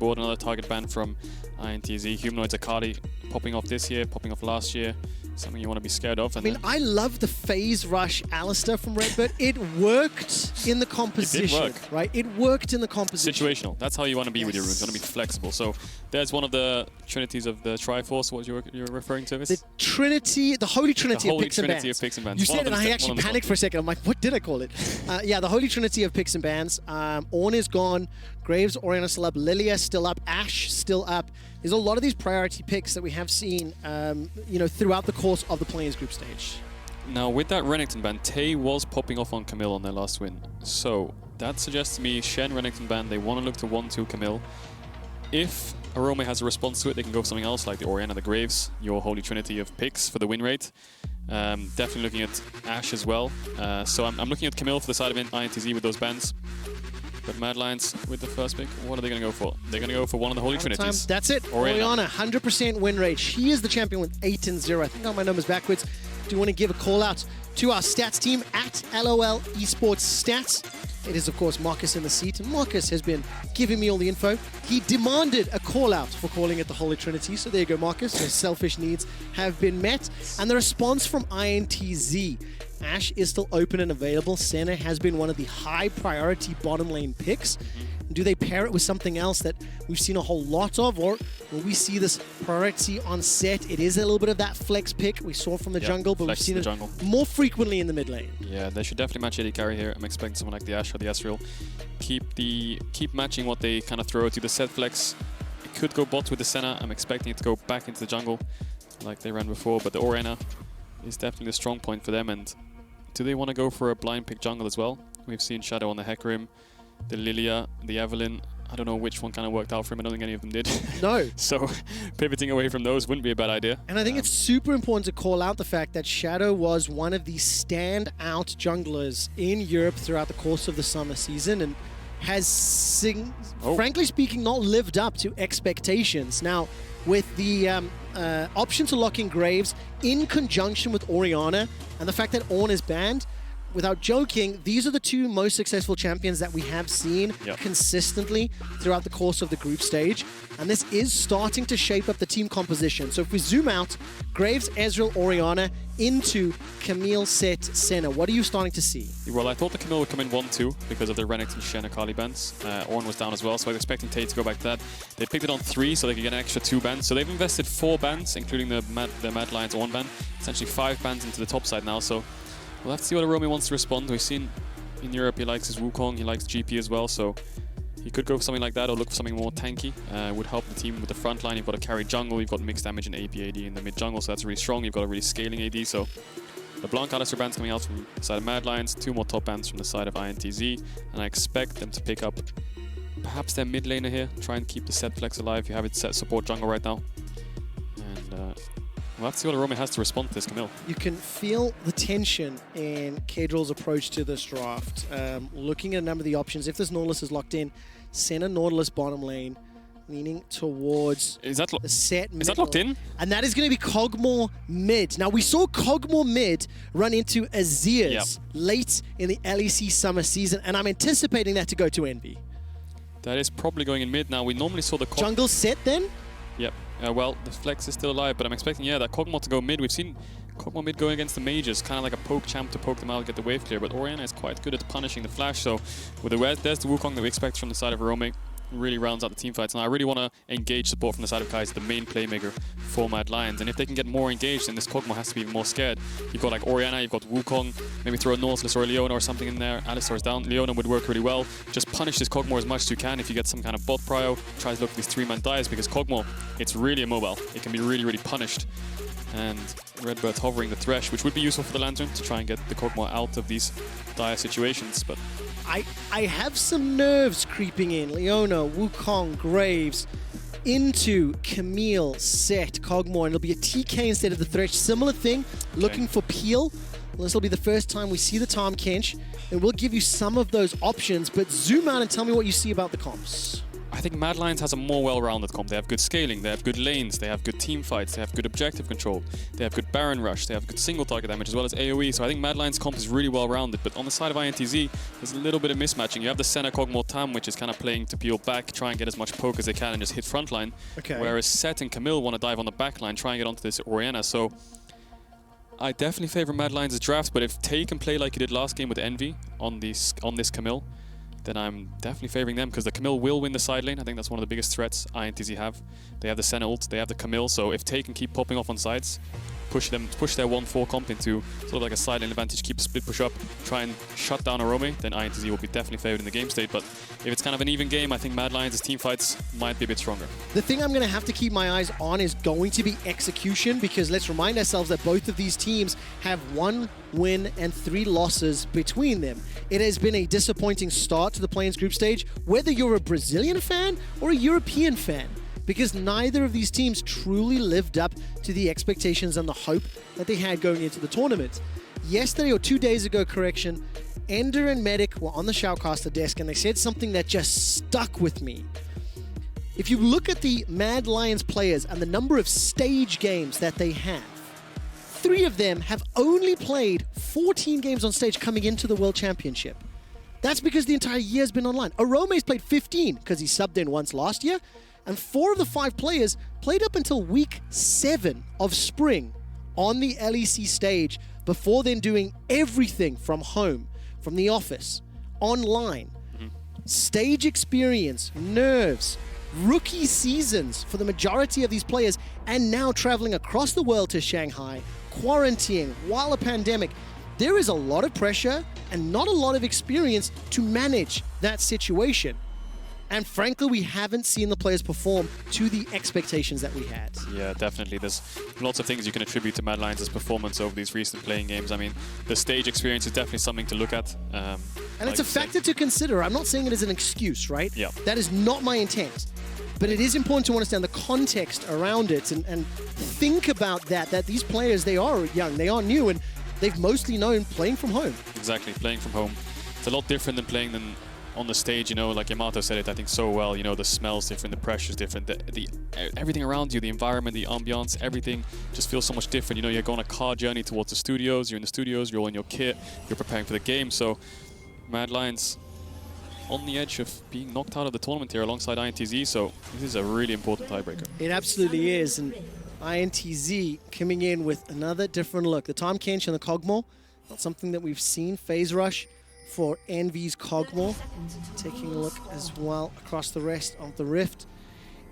board. Another target ban from ITZ. Humanoids Akali popping off this year, popping off last year. Something you want to be scared of. And I mean, I love the phase rush Alistair from Redbird. It worked in the composition. It did work. Right? It worked in the composition. Situational. That's how you want to be with your runes. You want to be flexible. So there's one of the trinities of the Triforce. What you're referring to? The Trinity, the Holy Trinity, the Holy of Picks and Trinity Bans. of Picks and Bans. You said it and I actually panicked for a second. I'm like, what did I call it? Yeah, the Holy Trinity of Picks and Bans. Ornn is gone. Graves, Orianna still up. Lilia still up. Ashe still up. There's a lot of these priority picks that we have seen, you know, throughout the course of the Players Group stage. Now, with that Renekton ban, Tay was popping off on Camille on their last win. So that suggests to me Shen, Renekton ban, they want to look to 1-2 Camille. If Arome has a response to it, they can go for something else like the Orianna, the Graves, your Holy Trinity of picks for the win rate. Definitely looking at Ashe as well. So I'm looking at Camille for the side of ITZ with those bans. But Mad Lions with the first pick, what are they going to go for? They're going to go for one of the Holy Trinities. That's it. Orianna, 100% win rate. She is the champion with 8-0. I think I got my numbers backwards. Do want to give a call out to our stats team at LOL Esports Stats. It is, of course, Marcus in the seat. And Marcus has been giving me all the info. He demanded a call out for calling it the Holy Trinity. So there you go, Marcus. Your selfish needs have been met. And the response from INTZ. Ashe is still open and available. Senna has been one of the high priority bottom lane picks. Do they pair it with something else that we've seen a whole lot of, or will we see this priority on set? It is a little bit of that flex pick we saw from the jungle, but we've seen it more frequently in the mid lane. Yeah, they should definitely match AD carry here. I'm expecting someone like the Ashe or the Ezreal. Keep matching what they kind of throw to the set flex. It could go bot with the Senna. I'm expecting it to go back into the jungle like they ran before, but the Orianna is definitely the strong point for them. And do they want to go for a blind pick jungle as well? We've seen Shadow on the Hecarim, the Lilia, the Evelynn. I don't know which one kind of worked out for him. I don't think any of them did. No. So pivoting away from those wouldn't be a bad idea. And I think it's super important to call out the fact that Shadow was one of the standout junglers in Europe throughout the course of the summer season and has, frankly speaking, not lived up to expectations. Now, with the option to lock in Graves in conjunction with Orianna and the fact that Ornn is banned, without joking, these are the two most successful champions that we have seen consistently throughout the course of the group stage. And this is starting to shape up the team composition. So if we zoom out, Graves, Ezreal, Orianna into Camille, Set, Senna. What are you starting to see? Well, I thought the Camille would come in 1-2 because of the Renekton, Shen, Akali bans. Ornn was down as well, so I was expecting Tate to go back to that. They picked it on 3, so they could get an extra 2 bans. So they've invested 4 bans, including the Mad Lions 1 ban. Essentially 5 bans into the top side now, so we'll have to see what Arome wants to respond. We've seen in Europe he likes his Wukong, he likes GP as well, so he could go for something like that or look for something more tanky. Would help the team with the front line. You've got to carry jungle, you've got mixed damage and AP AD in the mid jungle, so that's really strong. You've got a really scaling AD, so the Blanc Alistair bands coming out from the side of Mad Lions, 2 more top bands from the side of INTZ, and I expect them to pick up perhaps their mid laner here, try and keep the set flex alive. You have it set support jungle right now. And we'll have to see what Arome has to respond to this, Camille. You can feel the tension in Kadril's approach to this draft. Looking at a number of the options, if this Nautilus is locked in, Senna Nautilus bottom lane, leaning towards the set middle. Is that locked in? And that is going to be Kog'Maw mid. Now, we saw Kog'Maw mid run into Azir's late in the LEC summer season, and I'm anticipating that to go to Envy. That is probably going in mid now. We normally saw the jungle set then? Yep. Well, the flex is still alive, but I'm expecting, that Kog'Maw to go mid. We've seen Kog'Maw mid going against the mages, kind of like a poke champ to poke them out, get the wave clear, but Orianna is quite good at punishing the flash, so with there's the Wukong that we expect from the side of Arome. Really rounds out the team fights. And I really want to engage support from the side of Kai's the main playmaker for Mad Lions. And if they can get more engaged, then this Kog'Maw has to be even more scared. You've got like Orianna, you've got Wukong, maybe throw a Nautilus or a Leona or something in there. Alistar's down. Leona would work really well. Just punish this Kog'Maw as much as you can. If you get some kind of bot prio, try to look for these 3-man dives, because Kog'Maw, it's really immobile. It can be really, really punished. And Redbird's hovering the Thresh, which would be useful for the Lantern to try and get the Kog'Maw out of these dire situations. But I have some nerves creeping in. Leona, Wukong, Graves, into Camille, Set, Kog'Maw, and it'll be a TK instead of the Thresh. Similar thing, looking for Peel. This will be the first time we see the Tahm Kench, and we'll give you some of those options, but zoom out and tell me what you see about the comps. I I think Mad Lions has a more well-rounded comp. They have good scaling, they have good lanes, they have good team fights, they have good objective control, they have good Baron Rush, they have good single target damage as well as AoE. So I think Mad Lions comp is really well-rounded. But on the side of INTZ, there's a little bit of mismatching. You have the Senna Kog'Maw Tam, which is kind of playing to peel back, try and get as much poke as they can and just hit frontline. Okay. Whereas Set and Camille want to dive on the backline, try and get onto this Orianna. So I definitely favor Mad Lions' draft, but if Tay can play like he did last game with Envy on this Camille, then I'm definitely favoring them, because the Camille will win the side lane. I think that's one of the biggest threats INTZ have. They have the Senna ult, they have the Camille, so if Tay can keep popping off on sides, push their 1-4 comp into sort of like a side lane advantage, keep the split push up, try and shut down Arome, then INTZ will be definitely favored in the game state. But if it's kind of an even game, I think Mad Lions' team fights might be a bit stronger. The thing I'm going to have to keep my eyes on is going to be execution, because let's remind ourselves that both of these teams have 1 win and 3 losses between them. It has been a disappointing start to the Play-ins group stage, whether you're a Brazilian fan or a European fan, because neither of these teams truly lived up to the expectations and the hope that they had going into the tournament. Yesterday, or 2 days ago, correction, Ender and Medic were on the Shoutcaster desk and they said something that just stuck with me. If you look at the Mad Lions players and the number of stage games that they have, 3 of them have only played 14 games on stage coming into the World Championship. That's because the entire year has been online. Arome's played 15 because he subbed in once last year, and 4 of the 5 players played up until week 7 of spring on the LEC stage, before then doing everything from home, from the office, online. Stage experience, nerves, rookie seasons for the majority of these players, and now traveling across the world to Shanghai, quarantining while a pandemic. There is a lot of pressure and not a lot of experience to manage that situation. And frankly, we haven't seen the players perform to the expectations that we had. Yeah, definitely. There's lots of things you can attribute to Mad Lions' performance over these recent playing games. I mean, the stage experience is definitely something to look at. And it's a factor to consider. I'm not saying it as an excuse, right? Yeah. That is not my intent. But it is important to understand the context around it and think about that these players, they are young, they are new, and they've mostly known playing from home. Exactly, playing from home. It's a lot different than playing on the stage, you know, like Yamato said it, I think, so well. You know, the smell's different, the pressure's different, the everything around you, the environment, the ambiance, everything just feels so much different. You know, you're going a car journey towards the studios, you're in the studios, you're all in your kit, you're preparing for the game. So Mad Lions on the edge of being knocked out of the tournament here alongside INTZ, so this is a really important tiebreaker. It absolutely is, and INTZ coming in with another different look. The Tahm Kench and the Kog'Maw, not something that we've seen. Phase Rush for Envy's Kog'Maw. Taking a look as well across the rest of the Rift.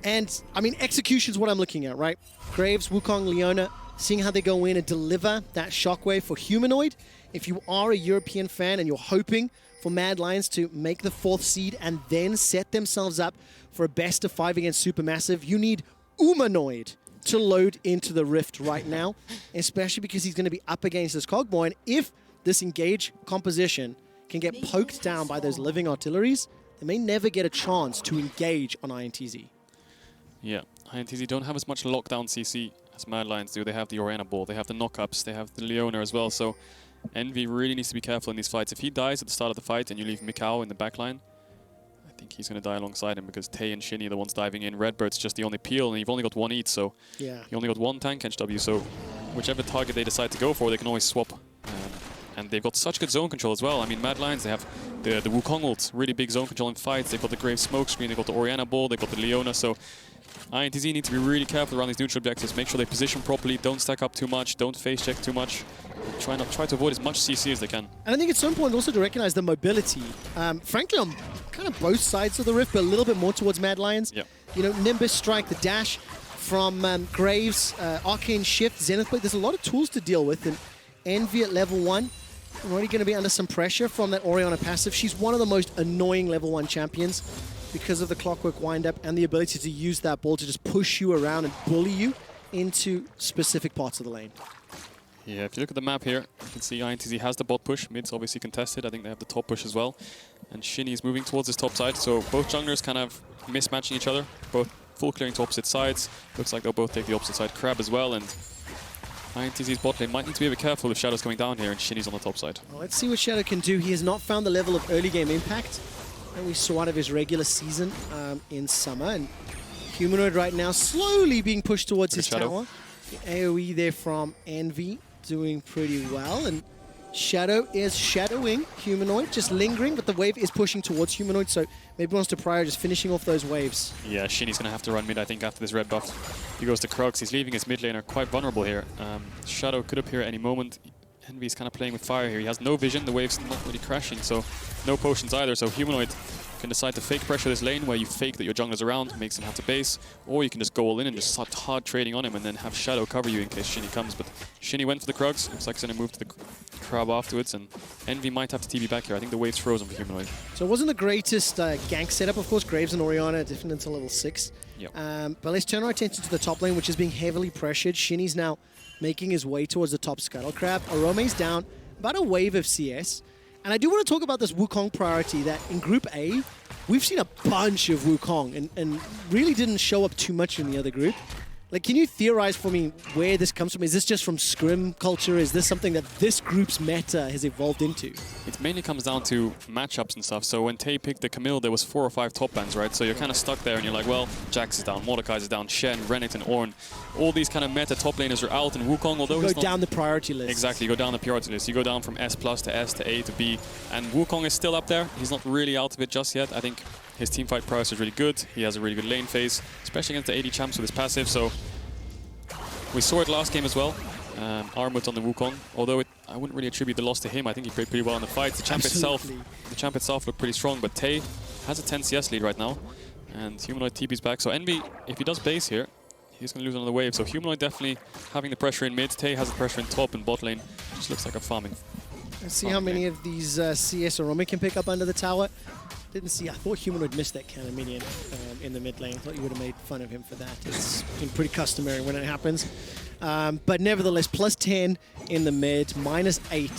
And, I mean, execution's what I'm looking at, right? Graves, Wukong, Leona, seeing how they go in and deliver that shockwave for Humanoid. If you are a European fan and you're hoping for Mad Lions to make the 4th seed and then set themselves up for a best of 5 against Supermassive, you need Humanoid to load into the Rift right now, especially because he's going to be up against this Kog'Maw. And if this engage composition can get poked down by those living artilleries, they may never get a chance to engage on INTZ. Yeah, INTZ don't have as much lockdown CC as Mad Lions do. They have the Orianna ball, they have the knockups, they have the Leona as well. So Envy really needs to be careful in these fights. If he dies at the start of the fight and you leave Mikao in the backline, I think he's going to die alongside him, because Tay and Shinny are the ones diving in. Redbird's just the only peel, and you've only got 1 eat, so yeah, you only got 1 tank Kench W, so whichever target they decide to go for, they can always swap. And they've got such good zone control as well. I mean, Mad Lions, they have the Wukong ult, really big zone control in fights. They've got the Grave Smokescreen, they've got the Orianna ball, they've got the Leona, so INTZ need to be really careful around these neutral objectives. Make sure they position properly, don't stack up too much, don't face check too much. Try to avoid as much CC as they can. And I think it's so important also to recognize the mobility. Frankly, on kind of both sides of the Rift, but a little bit more towards Mad Lions. Yeah. You know, Nimbus Strike, the dash from Graves, Arcane Shift, Zenith Blade. There's a lot of tools to deal with, and Envy at level 1. Already going to be under some pressure from that Orianna passive. She's one of the most annoying level 1 champions because of the clockwork windup and the ability to use that ball to just push you around and bully you into specific parts of the lane. Yeah, if you look at the map here, you can see INTZ has the bot push. Mid's obviously contested. I think they have the top push as well. And Shinny is moving towards his top side, so both junglers kind of mismatching each other. Both full clearing to opposite sides. Looks like they'll both take the opposite side Crab as well. And INTZ's bot lane might need to be a bit careful if Shadow's coming down here and Shinny's on the top side. Well, let's see what Shadow can do. He has not found the level of early game impact that we saw out of his regular season in summer. And Humanoid right now slowly being pushed towards his tower. The AoE there from Envy doing pretty well. And Shadow is shadowing Humanoid, just lingering, but the wave is pushing towards Humanoid, so maybe wants to prior just finishing off those waves. Yeah, Shinny's going to have to run mid, I think, after this red buff. He goes to Krux. He's leaving his mid laner quite vulnerable here. Shadow could appear at any moment. Envy's kind of playing with fire here. He has no vision. The wave's not really crashing, so no potions either. So Humanoid can decide to fake pressure this lane, where you fake that your jungler's around, makes him have to base, or you can just go all in and just start hard trading on him and then have Shadow cover you in case Shinny comes. But Shinny went for the Krugs. Looks like he's going to move to the crab afterwards, and Envy might have to TP back here. I think the wave's frozen for Humanoid. So it wasn't the greatest gank setup, of course. Graves and Orianna different until level 6. Yep. But let's turn our attention to the top lane, which is being heavily pressured. Shinny's now making his way towards the top Scuttle Crab. Arome's down about a wave of CS. And I do want to talk about this Wukong priority, that in Group A, we've seen a bunch of Wukong and really didn't show up too much in the other group. Like, can you theorize for me where this comes from? Is this just from scrim culture? Is this something that this group's meta has evolved into? It mainly comes down to matchups and stuff. So when Tay picked the Camille, there was 4 or 5 top bans, right? So you're kind of stuck there and you're like, well, Jax is down, Mordekaiser is down, Shen, Renekton, Ornn. All these kind of meta top laners are out, and Wukong, although you go down the priority list. Exactly, you go down the priority list. You go down from S+ to S to A to B, and Wukong is still up there. He's not really out of it just yet. I think his teamfight prowess is really good. He has a really good lane phase, especially against the AD champs with his passive. So we saw it last game as well. Armut on the Wukong, although I wouldn't really attribute the loss to him. I think he played pretty well in the fight. The champ itself looked pretty strong, but Tay has a 10 CS lead right now, and Humanoid TP's back. So Envy, if he does base here, he's going to lose another wave. So Humanoid definitely having the pressure in mid. Tay has the pressure in top and bot lane. Just looks like a farming. Let's see how many of these CS Arome can pick up under the tower. Didn't see. I thought Humanoid missed that cannon minion in the mid lane. I thought you would have made fun of him for that. It's been pretty customary when it happens. But nevertheless, plus 10 in the mid, minus 8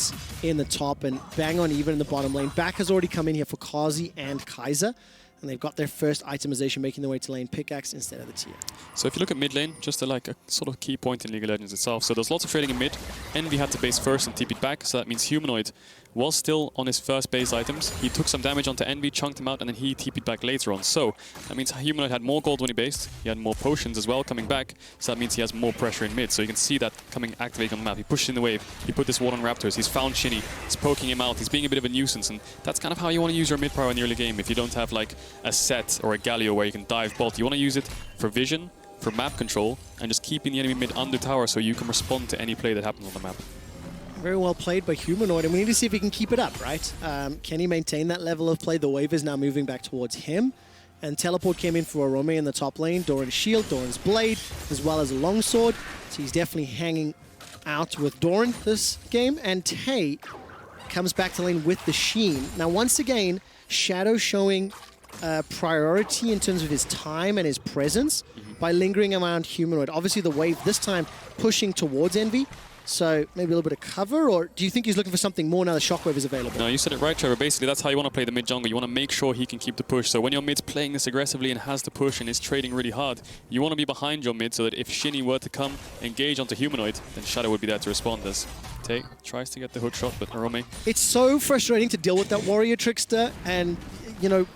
in the top, and bang on even in the bottom lane. Back has already come in here for Kazi and Kaiser, and they've got their first itemization making their way to lane pickaxe instead of the tier. So if you look at mid lane, just a sort of key point in League of Legends itself. So there's lots of trading in mid. Envy had to base first and TP'd back, so that means Humanoid was still on his first base items. He took some damage onto Envy, chunked him out, and then he TP'd back later on. So that means Humanoid had more gold when he based. He had more potions as well coming back, so that means he has more pressure in mid. So you can see that coming activating on the map. He pushed in the wave, he put this ward on Raptors, he's found Shinny, he's poking him out, he's being a bit of a nuisance, and that's kind of how you want to use your mid power in the early game. If you don't have like a set or a Galio where you can dive bolt, you want to use it for vision, for map control, and just keeping the enemy mid under tower so you can respond to any play that happens on the map. Very well played by Humanoid, and we need to see if he can keep it up, right? Can he maintain that level of play? The wave is now moving back towards him, and Teleport came in for Arome in the top lane, Doran's shield, Doran's blade, as well as a longsword. So he's definitely hanging out with Doran this game, and Tay comes back to lane with the Sheen. Now, once again, Shadow showing priority in terms of his time and his presence by lingering around Humanoid. Obviously, the wave this time pushing towards Envy, so maybe a little bit of cover, or do you think he's looking for something more now the Shockwave is available? No, you said it right, Trevor. Basically, that's how you want to play the mid jungle. You want to make sure he can keep the push. So when your mid's playing this aggressively and has the push and is trading really hard, you want to be behind your mid so that if Shinny were to come engage onto Humanoid, then Shadow would be there to respond as Tay tries to get the hook shot, but Arome. It's so frustrating to deal with that Warrior Trickster, and you know,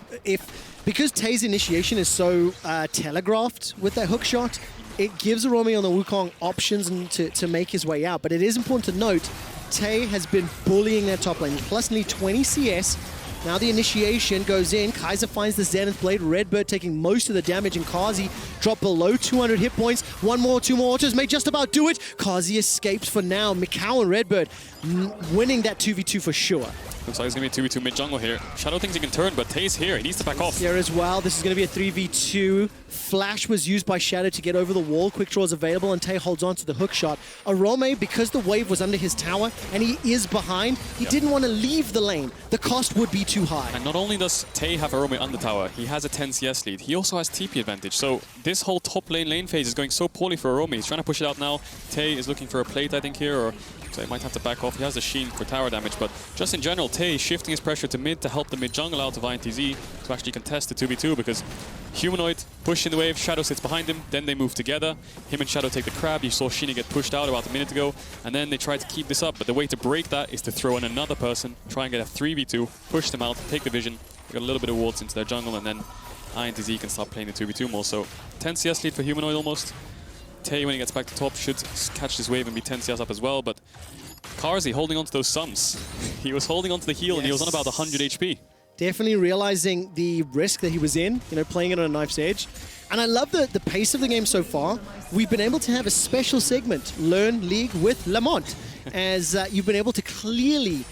because Tay's initiation is so telegraphed with that hook shot, it gives Arome on the Wukong options to make his way out. But it is important to note, Tay has been bullying that top lane. Plus nearly 20 CS. Now the initiation goes in. Kaiser finds the Zenith Blade. Redbird taking most of the damage, and Kazi dropped below 200 hit points. One more, two more autos may just about do it. Kazi escapes for now. Mikau and Redbird winning that 2v2 for sure. Looks like it's going to be a 2v2 mid-jungle here. Shadow thinks he can turn, but Tay's here. He needs to back off. Here as well. This is going to be a 3v2. Flash was used by Shadow to get over the wall. Quick draw is available, and Tay holds on to the hook shot. Arome, because the wave was under his tower, and he is behind, he didn't want to leave the lane. The cost would be too high. And not only does Tay have Arome under tower, he has a 10 CS lead. He also has TP advantage. So this whole top lane phase is going so poorly for Arome. He's trying to push it out now. Tay is looking for a plate, I think, here, or so he might have to back off. He has the Sheen for tower damage, but just in general, Tay shifting his pressure to mid to help the mid jungle out of ITZ to actually contest the 2v2, because Humanoid pushing the wave, Shadow sits behind him, then they move together. Him and Shadow take the crab. You saw Shinny get pushed out about a minute ago, and then they try to keep this up, but the way to break that is to throw in another person, try and get a 3v2, push them out, take the vision, They got a little bit of wards into their jungle, and then ITZ can start playing the 2v2 more. So 10 CS lead for Humanoid almost. Tay, when he gets back to top, should catch this wave and be 10 CS up as well, but Carzzy holding on to those sums. He was holding on to the heal, and he was on about 100 HP. Definitely realizing the risk that he was in, you know, playing it on a knife's edge. And I love the pace of the game so far. We've been able to have a special segment, Learn League with Lamont, as you've been able to clearly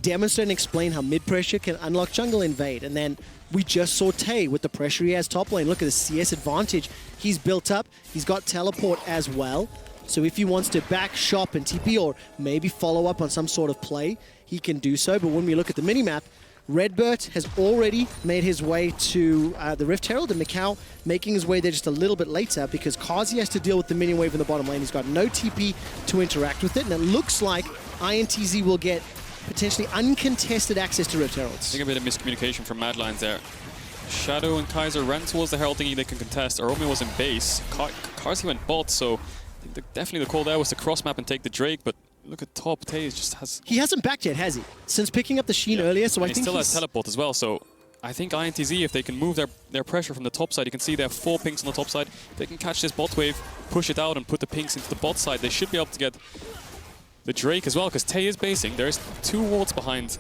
demonstrate and explain how mid-pressure can unlock jungle invade. And then we just saw Tay with the pressure he has top lane. Look at the CS advantage he's built up. He's got teleport as well. So if he wants to back shop and TP or maybe follow up on some sort of play, he can do so. But when we look at the minimap, Redbert has already made his way to the Rift Herald, and Mikau making his way there just a little bit later because Carzzy has to deal with the minion wave in the bottom lane. He's got no TP to interact with it, and it looks like ITZ will get potentially uncontested access to Rift Heralds. I think a bit of miscommunication from Mad Lions there. Shadow and Kaiser ran towards the Herald thinking they can contest. Arome was in base. Carzzy went bot, so I think definitely the call there was to cross map and take the Drake, but look at top. Tay just has... He hasn't backed yet, has he? Since picking up the Sheen earlier, so and I he think still has teleport as well, so I think ITZ, if they can move their pressure from the top side, you can see they have 4 pinks on the top side. If they can catch this bot wave, push it out and put the pinks into the bot side, they should be able to get the Drake as well, because Tay is basing. There's 2 wards behind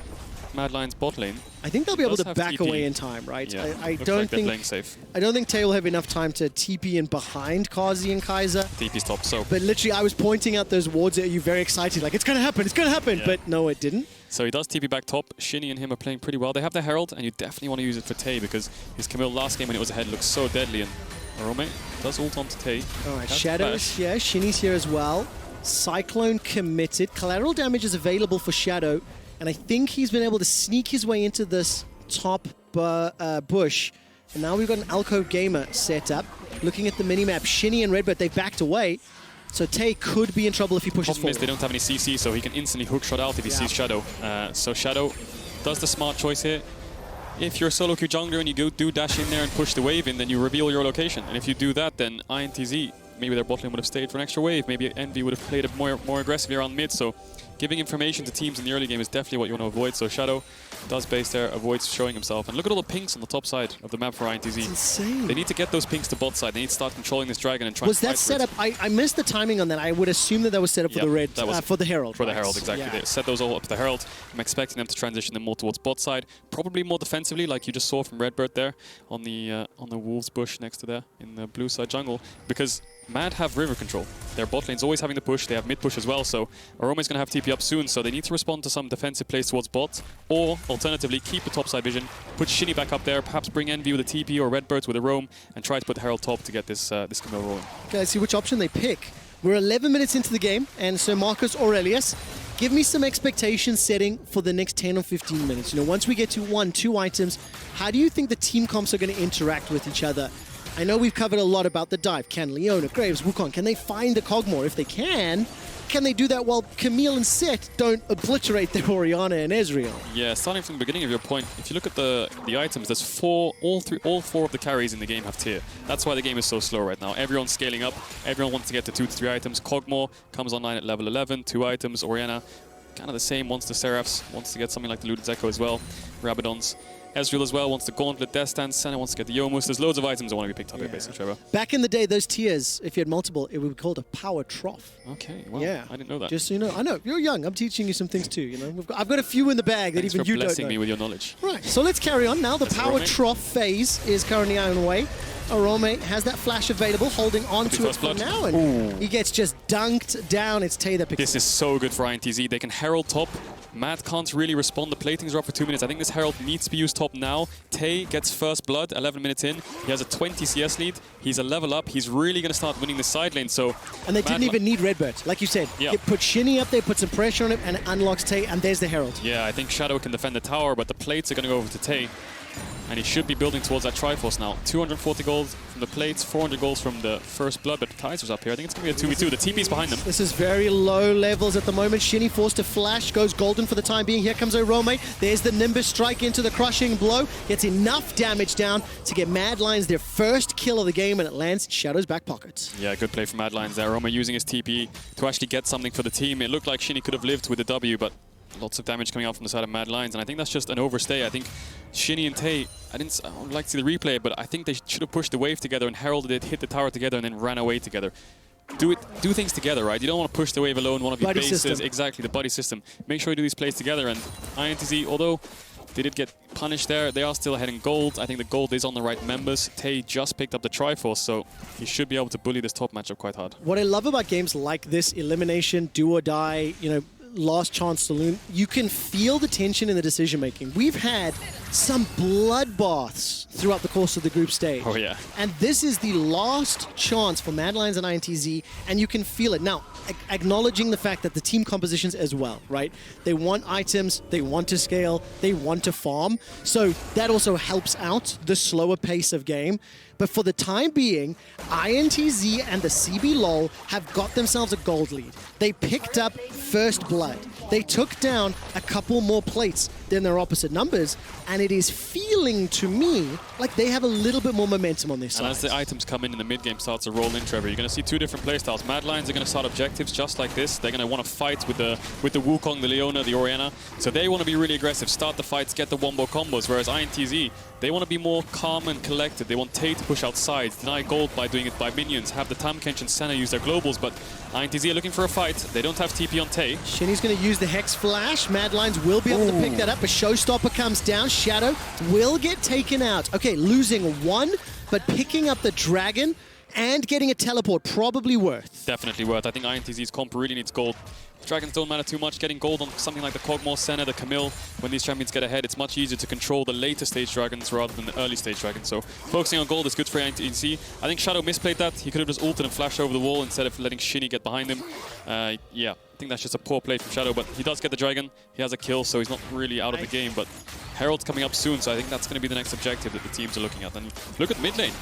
Mad Lions bot lane. I think they'll be able to back away in time, right? Yeah, I don't think playing safe. I don't think Tay will have enough time to TP in behind Carzzy and Kaiser. TP's top, so... But literally, I was pointing out those wards at you very excited, like, it's going to happen, Yeah. but no, it didn't. So he does TP back top. Shinny and him are playing pretty well. They have the Herald, and you definitely want to use it for Tay because his Camille last game when it was ahead looked so deadly, and Arome does ult onto Tay. All right, Shadow's here, Shinny's here as well. Cyclone committed. Collateral damage is available for Shadow, and I think he's been able to sneak his way into this top bush. And now we've got an Alcove Gamer set up. Looking at the minimap, Shinny and Redbird, they backed away. So Tay could be in trouble if he pushes Problem forward. is they don't have any CC, so he can instantly hook shot out if he sees Shadow. So Shadow does the smart choice here. If you're a solo queue jungler and you do dash in there and push the wave in, then you reveal your location. And if you do that, then INTZ, maybe their bot lane would have stayed for an extra wave. Maybe Envy would have played it more aggressively around mid. So giving information to teams in the early game is definitely what you want to avoid. So Shadow does base there, avoids showing himself. And look at all the pinks on the top side of the map for INTZ. It's insane. They need to get those pinks to bot side. They need to start controlling this dragon and try Was and that set up? I missed the timing on that. I would assume that was set up for the red, for the Herald. For the right? Herald, exactly. Yeah. They set those all up for the Herald. I'm expecting them to transition them more towards bot side, probably more defensively, like you just saw from Redbird there on the Wolves bush next to there in the blue side jungle, because Mad have river control. Their bot lane's always having the push. They have mid push as well, so Arome's going to have TP up soon, so they need to respond to some defensive plays towards bot, or alternatively keep the top side vision, put Shinny back up there, perhaps bring Envy with a TP or Redbirds with a roam, and try to put the Herald top to get this Camille rolling. Okay, let's see which option they pick. We're 11 minutes into the game, and so Marcus Aurelius, give me some expectation setting for the next 10 or 15 minutes. You know, once we get to 1, 2 items, how do you think the team comps are going to interact with each other? I know we've covered a lot about the dive. Can Leona, Graves, Wukong, can they find the Cogmore? If they can they do that while Camille and Set don't obliterate their Orianna and Ezreal? Yeah, starting from the beginning of your point, if you look at the items, there's all four of the carries in the game have tier. That's why the game is so slow right now. Everyone's scaling up. Everyone wants to get to 2 to 3 items. Cogmore comes online at level 11, 2 items. Orianna, kind of the same, wants the Seraphs, wants to get something like the Looted Echo as well. Rabadons. Ezreal as well wants the Gauntlet, Death Stance, Senna wants to get the Yomus. There's loads of items that want to be picked up here, basically, Trevor. Back in the day, those tiers, if you had multiple, it would be called a power trough. Okay, well, yeah. I didn't know that. Just so you know. I know, you're young. I'm teaching you some things too, you know. I've got a few in the bag that Thanks even for you don't know. blessing me with your knowledge. Right, so let's carry on now. The power trough phase is currently on the way. Arome has that flash available, holding on to it for now, and he gets just dunked down. It's Tay that picks This is so good for INTZ. They can Herald top. Mad can't really respond. The platings are up for 2 minutes. I think this Herald needs to be used top now. Tay gets first blood 11 minutes in. He has a 20 CS lead. He's a level up. He's really going to start winning the side lane. So, and they didn't even need Redbird. Like you said, put Shinny up there, put some pressure on him, and it unlocks Tay, and there's the Herald. Yeah, I think Shadow can defend the tower, but the plates are going to go over to Tay. And he should be building towards that Triforce now. 240 gold from the plates, 400 goals from the first blood, but Kaiser's up here. I think it's going to be a 2v2. The TP's behind them. This is very low levels at the moment. Shinny forced to flash, goes golden for the time being. Here comes Arome. There's the Nimbus strike into the crushing blow. Gets enough damage down to get Mad Lions their first kill of the game, and it lands in Shadow's back pocket. Yeah, good play from Mad Lions there. Arome using his TP to actually get something for the team. It looked like Shinny could have lived with the W, but Lots of damage coming out from the side of Mad Lions, and I think that's just an overstay. I think Shinny and Tay, I would like to see the replay, but I think they should have pushed the wave together and heralded it, hit the tower together, and then ran away together. Do things together, right? You don't want to push the wave alone, one of your bases. System. Exactly, the buddy system. Make sure you do these plays together, and ITZ, although they did get punished there, they are still heading gold. I think the gold is on the right members. Tay just picked up the Triforce, so he should be able to bully this top matchup quite hard. What I love about games like this, elimination, do or die, you know, last chance saloon, you can feel the tension in the decision making. We've had some bloodbaths throughout the course of the group stage. Oh yeah. And this is the last chance for Mad Lions and ITZ, and you can feel it. Now, acknowledging the fact that the team compositions as well, right? They want items, they want to scale, they want to farm. So that also helps out the slower pace of game. But for the time being, INTZ and the CB LOL have got themselves a gold lead. They picked up first blood. They took down a couple more plates than their opposite numbers, and it is feeling to me like they have a little bit more momentum on this side. And as the items come in the mid-game starts to roll in, Trevor, you're going to see two different playstyles. Mad Lions are going to start objectives just like this. They're going to want to fight with the Wukong, the Leona, the Orianna. So they want to be really aggressive, start the fights, get the wombo combos, whereas INTZ, they want to be more calm and collected. They want Tay to push outside, deny gold by doing it by minions, have the Tamkench and Senna use their globals, but INTZ are looking for a fight. They don't have TP on Tay. Shinny's going to use the Hex Flash. Mad Lions will be able to pick that up. A Showstopper comes down. Shadow will get taken out. Okay, losing one, but picking up the Dragon and getting a teleport, probably worth. Definitely worth. I think INTZ's comp really needs gold. Dragons don't matter too much. Getting gold on something like the Kog'Maw, Senna, the Camille, when these champions get ahead, it's much easier to control the later stage dragons rather than the early stage dragons. So focusing on gold is good for INTZ. I think Shadow misplayed that. He could have just ulted and flashed over the wall instead of letting Shinny get behind him. Yeah, I think that's just a poor play from Shadow, but he does get the dragon. He has a kill, so he's not really out of the game. But Herald's coming up soon, so I think that's going to be the next objective that the teams are looking at. And look at mid lane.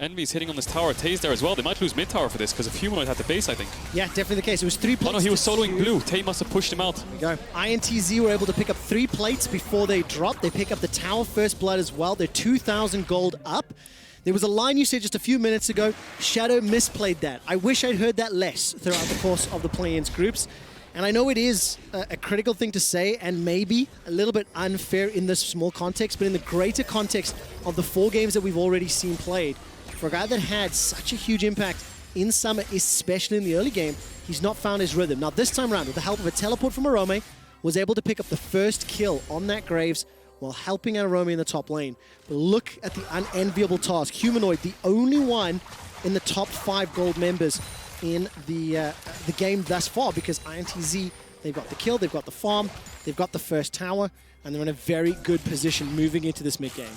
Envy's hitting on this tower. Tay's there as well. They might lose mid tower for this because if Humanoid had the base, I think. Yeah, definitely the case. It was 3 plates. Oh no, he was soloing blue. Tay must have pushed him out. There we go. INTZ were able to pick up 3 plates before they dropped. They pick up the tower first blood as well. They're 2,000 gold up. There was a line you said just a few minutes ago. Shadow misplayed that. I wish I'd heard that less throughout the course of the play-ins groups. And I know it is a critical thing to say and maybe a little bit unfair in this small context, but in the greater context of the 4 games that we've already seen played, for a guy that had such a huge impact in summer, especially in the early game, he's not found his rhythm. Now this time around, with the help of a teleport from Arome, was able to pick up the first kill on that Graves while helping out Arome in the top lane. But look at the unenviable task. Humanoid, the only one in the top 5 gold members in the game thus far, because INTZ, they've got the kill, they've got the farm, they've got the first tower, and they're in a very good position moving into this mid-game.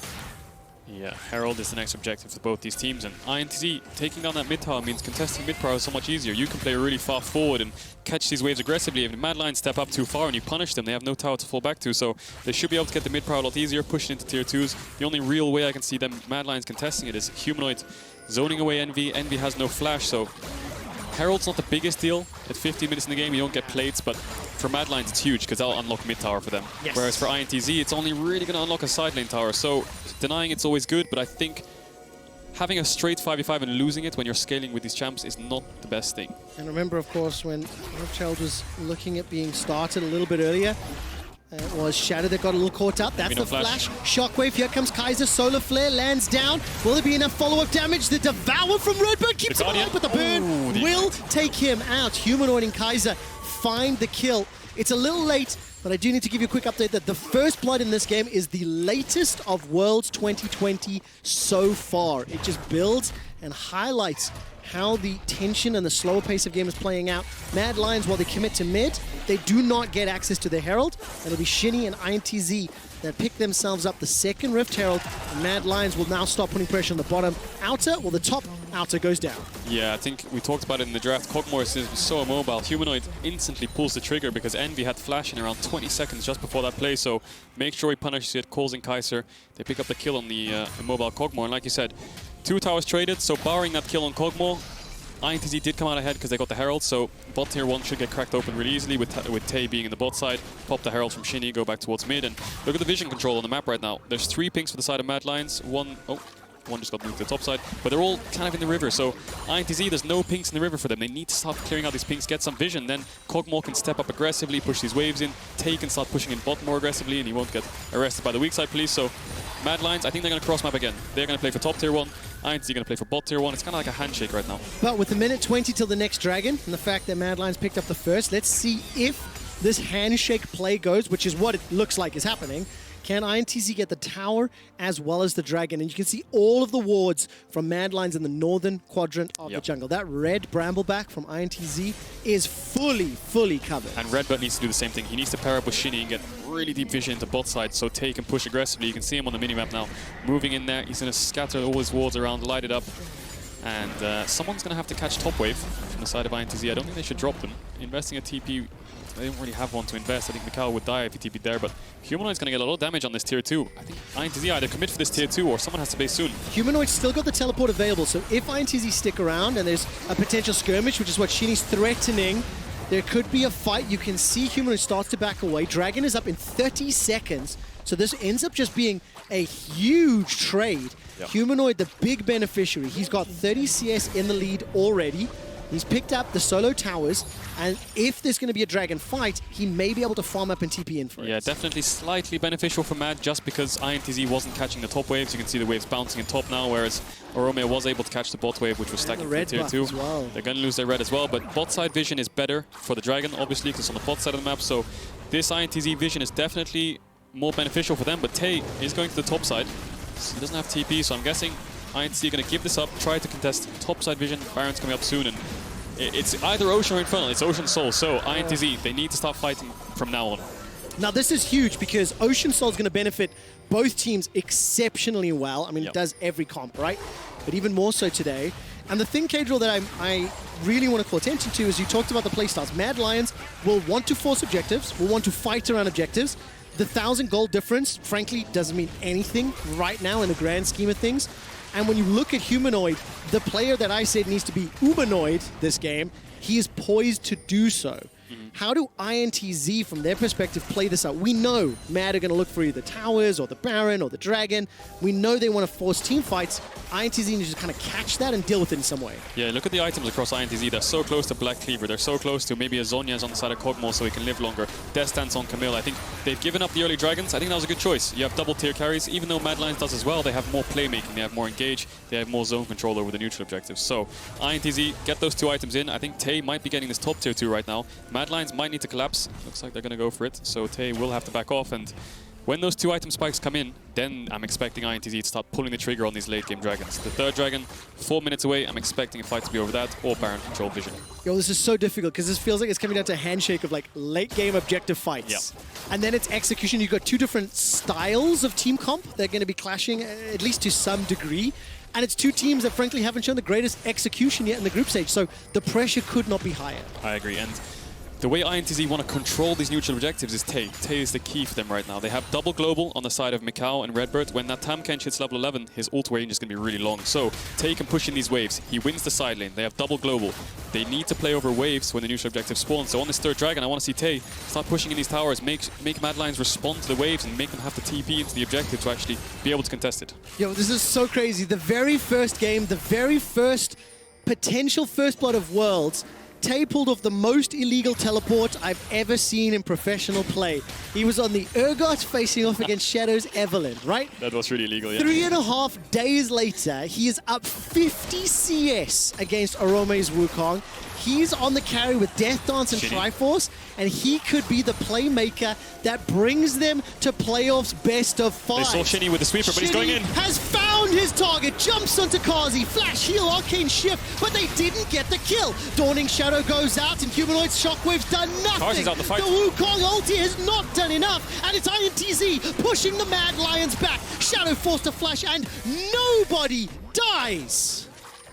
Yeah, Herald is the next objective for both these teams, and INTZ taking down that mid tower means contesting mid power is so much easier. You can play really far forward and catch these waves aggressively. If the Mad Lions step up too far and you punish them, they have no tower to fall back to, so they should be able to get the mid power a lot easier, pushing into tier 2s. The only real way I can see them Mad Lions contesting it is Humanoid zoning away Envy. Envy has no flash, so Herald's not the biggest deal. At 15 minutes in the game, you don't get plates, but for Mad Lions, it's huge because that'll unlock mid tower for them. Yes. Whereas for INTZ, it's only really going to unlock a side lane tower. So denying it's always good, but I think having a straight 5v5 and losing it when you're scaling with these champs is not the best thing. And remember, of course, when Riftchild was looking at being started a little bit earlier, it was Shadow that got a little caught up. That's the flash. Shockwave. Here comes Kaiser. Solar Flare lands down. Will there be enough follow-up damage? The Devour from Redbird keeps him alive, but the burn will take him out. Humanoid and Kaiser find the kill. It's a little late, but I do need to give you a quick update that the first blood in this game is the latest of Worlds 2020 so far. It just builds and highlights how the tension and the slower pace of game is playing out. Mad Lions, while they commit to mid, they do not get access to the Herald. It'll be Shinny and INTZ that pick themselves up the second Rift Herald. And Mad Lions will now start putting pressure on the bottom outer, while the top outer goes down. Yeah, I think we talked about it in the draft. Kog'Maw is so immobile. Humanoid instantly pulls the trigger because Envy had flash in around 20 seconds just before that play, so make sure he punishes it, calls in Kaiser. They pick up the kill on the immobile Kog'Maw, and like you said, 2 towers traded, so barring that kill on Kog'Maw, INTZ did come out ahead because they got the Herald, so bot tier 1 should get cracked open really easily with Tay being in the bot side. Pop the Herald from Shinny, go back towards mid, and look at the vision control on the map right now. There's 3 pings for the side of Mad Lions. One just got moved to the top side. But they're all kind of in the river. So ITZ, there's no pinks in the river for them. They need to start clearing out these pinks, get some vision. Then Kog'Maw can step up aggressively, push these waves in. Tay can start pushing in bot more aggressively, and he won't get arrested by the weak side police. So Mad Lions, I think they're going to cross map again. They're going to play for top tier 1. ITZ going to play for bot tier 1. It's kind of like a handshake right now. But with the minute 20 till the next dragon, and the fact that Mad Lions picked up the first, let's see if this handshake play goes, which is what it looks like is happening. Can ITZ get the tower as well as the dragon? And you can see all of the wards from Mad Lions in the northern quadrant of the jungle. That red Brambleback from ITZ is fully covered. And Redbird needs to do the same thing. He needs to pair up with Shinny and get really deep vision into bot side so Tay can push aggressively. You can see him on the minimap now, moving in there. He's going to scatter all his wards around, light it up. And someone's going to have to catch top wave from the side of ITZ. I don't think they should drop them. Investing a TP, they don't really have one to invest. I think Mikhail would die if he TP'd there, but Humanoid's going to get a lot of damage on this tier 2. I think ITZ either commit for this tier 2 or someone has to base soon. Humanoid's still got the teleport available, so if ITZ stick around and there's a potential skirmish, which is what Shinny's threatening, there could be a fight. You can see Humanoid starts to back away. Dragon is up in 30 seconds, so this ends up just being a huge trade. Yep. Humanoid, the big beneficiary. He's got 30 CS in the lead already. He's picked up the solo towers, and if there's going to be a dragon fight, he may be able to farm up and TP in for it. Yeah, definitely slightly beneficial for Mad just because INTZ wasn't catching the top waves. You can see the waves bouncing in top now, whereas Orome was able to catch the bot wave, which was stacking for tier 2. Well. They're going to lose their red as well, but bot side vision is better for the dragon, obviously, because it's on the bot side of the map. So this INTZ vision is definitely more beneficial for them, but Tay is going to the top side. So he doesn't have TP, so I'm guessing INTZ are going to give this up, try to contest top side vision. Baron's coming up soon, and it's either Ocean or Infernal. It's Ocean Soul, so INTZ, they need to start fighting from now on. Now this is huge because Ocean Soul is going to benefit both teams exceptionally well. I mean, it does every comp, right? But even more so today. And the thing, Kadril, that I really want to call attention to is you talked about the playstyles. Mad Lions will want to force objectives, will want to fight around objectives. The 1,000 gold difference, frankly, doesn't mean anything right now in the grand scheme of things. And when you look at Humanoid, the player that I said needs to be Umanoid this game, he is poised to do so. How do INTZ, from their perspective, play this out? We know Mad are going to look for either towers or the Baron or the Dragon. We know they want to force team fights. INTZ needs to kind of catch that and deal with it in some way. Yeah, look at the items across INTZ. They're so close to Black Cleaver. They're so close to maybe a Zhonya's on the side of Kog'Maw so he can live longer. Death Stance on Camille. I think they've given up the early Dragons. I think that was a good choice. You have double tier carries. Even though Mad Lions does as well, they have more playmaking. They have more engage. They have more zone control over the neutral objectives. So INTZ, get those 2 items in. I think Tay might be getting this top tier 2 right now. Mad Lions might need to collapse. Looks like they're going to go for it. So Tay will have to back off. And when those 2 item spikes come in, then I'm expecting INTZ to start pulling the trigger on these late game dragons. The 3rd dragon, 4 minutes away. I'm expecting a fight to be over that or Baron control vision. Yo, this is so difficult because this feels like it's coming down to a handshake of like late game objective fights. Yep. And then it's execution. You've got 2 different styles of team comp. They're going to be clashing at least to some degree. And it's 2 teams that frankly haven't shown the greatest execution yet in the group stage. So the pressure could not be higher. I agree. And the way INTZ want to control these neutral objectives is Tay. Tay is the key for them right now. They have double global on the side of Mikhail and Redbird. When that Tam Kench hits level 11, his ult range is going to be really long. So Tay can push in these waves. He wins the side lane. They have double global. They need to play over waves when the neutral objective spawns. So on this 3rd dragon, I want to see Tay start pushing in these towers, make Mad Lions respond to the waves and make them have to TP into the objective to actually be able to contest it. Yo, this is so crazy. The very first game, the very first potential first blood of Worlds, Tay pulled off the most illegal teleport I've ever seen in professional play. He was on the Urgot facing off against Shadow's Evelyn, right? That was really illegal, yeah. 3.5 days later, he is up 50 CS against Orome's Wukong. He's on the carry with Death Dance and Triforce, and he could be the playmaker that brings them to playoffs best of 5. They saw Shinny with the sweeper, but he's going in. Has found his target, jumps onto Kazi, flash, heal, arcane shift, but they didn't get the kill. Dawning Shadow goes out, and Humanoid's Shockwave's done nothing. Kazi's out the fight. The Wukong ulti has not done enough, and it's INTZ pushing the Mad Lions back. Shadow forced to flash, and nobody dies.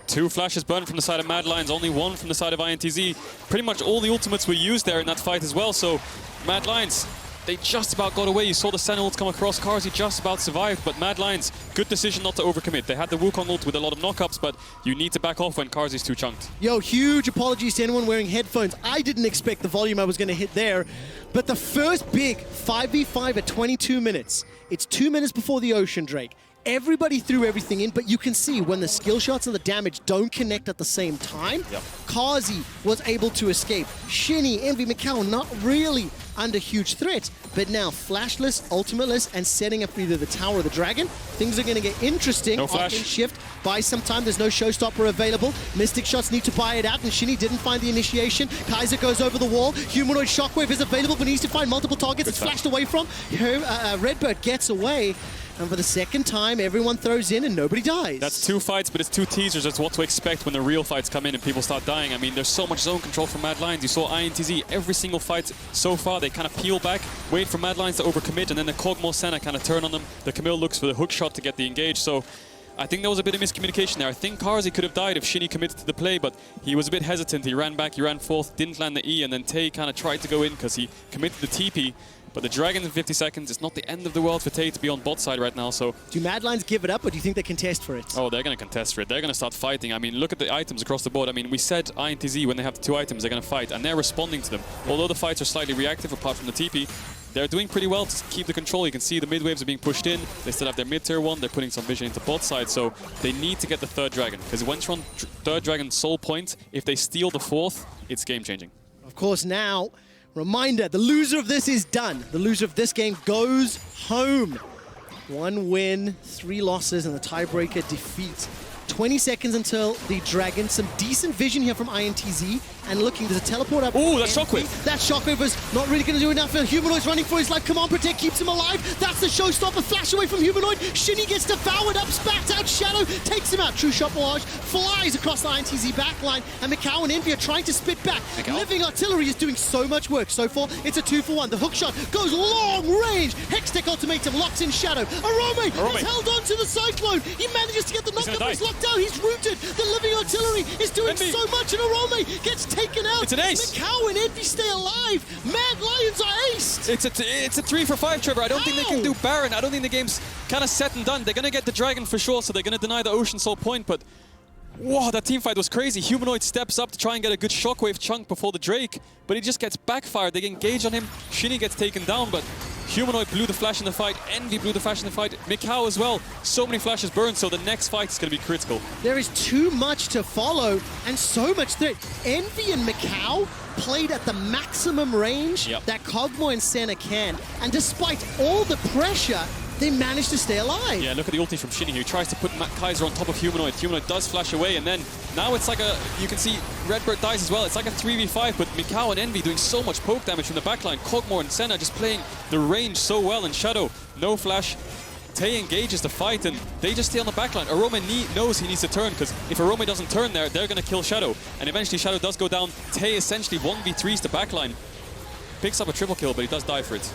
2 flashes burned from the side of Mad Lions, only 1 from the side of INTZ. Pretty much all the ultimates were used there in that fight as well, so Mad Lions, they just about got away. You saw the Senna ult come across, Karzi just about survived, but Mad Lions, good decision not to overcommit. They had the Wukong ult with a lot of knockups, but you need to back off when Karzi's too chunked. Yo, huge apologies to anyone wearing headphones. I didn't expect the volume I was going to hit there, but the first big 5v5 at 22 minutes. It's 2 minutes before the Ocean Drake. Everybody threw everything in, but you can see when the skill shots and the damage don't connect at the same time, Kazi was able to escape. Shinny, Envy, Mikau, not really under huge threat, but now flashless, ultimateless, and setting up either the tower or the dragon. Things are going to get interesting. No flash. Shift, buy some time. There's no showstopper available. Mystic shots need to buy it out, and Shinny didn't find the initiation. Kaiser goes over the wall. Humanoid shockwave is available, but needs to find multiple targets. It's flashed away from. Redbird gets away. And for the second time, everyone throws in and nobody dies. That's 2 fights, but it's 2 teasers. That's what to expect when the real fights come in and people start dying. I mean, there's so much zone control from Mad Lions. You saw ITZ, every single fight so far, they kind of peel back, wait for Mad Lions to overcommit, and then the Kog'Maw Senna kind of turn on them. The Camille looks for the hook shot to get the engage. So I think there was a bit of miscommunication there. I think Karzi could have died if Shinny committed to the play, but he was a bit hesitant. He ran back, he ran forth, didn't land the E, and then Tay kind of tried to go in because he committed the TP. But the Dragon in 50 seconds, it's not the end of the world for Tay to be on bot side right now, so... Do Mad Lions give it up, or do you think they contest for it? Oh, they're going to contest for it. They're going to start fighting. I mean, look at the items across the board. I mean, we said ITZ, when they have the 2 items, they're going to fight, and they're responding to them. Although the fights are slightly reactive, apart from the TP, they're doing pretty well to keep the control. You can see the mid waves are being pushed in. They still have their mid-tier 1. They're putting some vision into bot side, so they need to get the 3rd Dragon. Because once you're on 3rd Dragon soul point, if they steal the 4th, it's game-changing. Of course, now... Reminder, the loser of this is done. The loser of this game goes home. 1 win, 3 losses, and the tiebreaker defeat. 20 seconds until the Dragon. Some decent vision here from INTZ. And looking, there's a teleport up. Oh, that shockwave. That shockwave was not really going to do enough. Humanoid's running for his life. Come on, Protect keeps him alive. That's the showstopper. Flash away from Humanoid. Shinny gets devoured up, spat out. Shadow takes him out. True shot barrage flies across the INTZ backline. And Mikau and Envy are trying to spit back. Living Artillery is doing so much work. So far, it's a 2-for-1. The hook shot goes long range. Hextech ultimatum locks in Shadow. Arome has held on to the Cyclone. He manages to get the knockup. He's locked out. He's rooted. The Living Artillery is doing so much, and Arome gets taken out. It's an ace. Mikau and Envy stay alive. Mad Lions are aced. It's a 3-for-5, Trevor. I don't think they can do Baron. I don't think the game's kind of set and done. They're going to get the Dragon for sure, so they're going to deny the Ocean Soul point, but whoa, that team fight was crazy. Humanoid steps up to try and get a good shockwave chunk before the Drake, but he just gets backfired. They engage on him. Shinny gets taken down, but Humanoid blew the flash in the fight. Envy blew the flash in the fight. Mikau as well. So many flashes burned, so the next fight is going to be critical. There is too much to follow and so much threat. Envy and Mikau played at the maximum range that Kog'Maw and Senna can, and despite all the pressure, they managed to stay alive. Yeah, look at the ulti from Shinny, who tries to put Kaiser on top of Humanoid. Humanoid does flash away, and then now it's like a, you can see Redbird dies as well. It's like a 3v5, but Mikau and Envy doing so much poke damage from the backline. Kog'Maw and Senna just playing the range so well, and Shadow, no flash. Tay engages the fight, and they just stay on the backline. Arome knows he needs to turn, because if Arome doesn't turn there, they're going to kill Shadow. And eventually Shadow does go down. Tay essentially 1v3s the backline. Picks up a triple kill, but he does die for it.